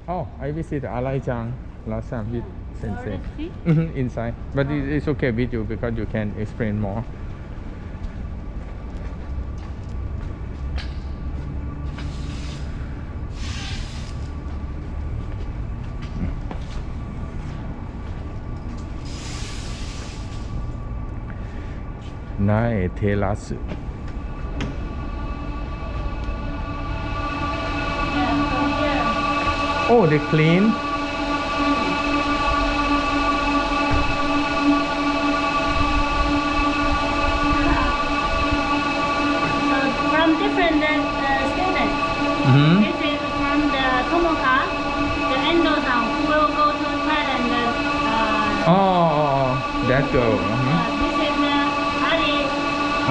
Oh, I visit Alaijang last time with Sensei. See? Inside. But it's okay with you because you can explain more. Nae terasu. Yeah, from here. Oh, they clean. So from different students. Mm-hmm. This is from the Tomoka, the Endo-san, who will go to Thailand. Oh, that girl. This is Ali.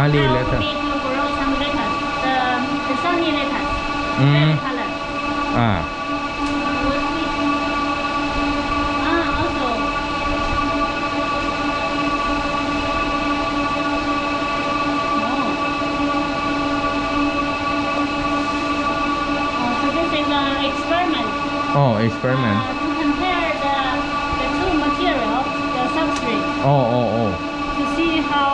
Ali Help letter. me to grow some lettuce. The sunny lettuce. Mm. Red color. Ah. What's this? Also. So this is an experiment. Oh, experiment. To compare the two materials, the substrate, Oh. to see how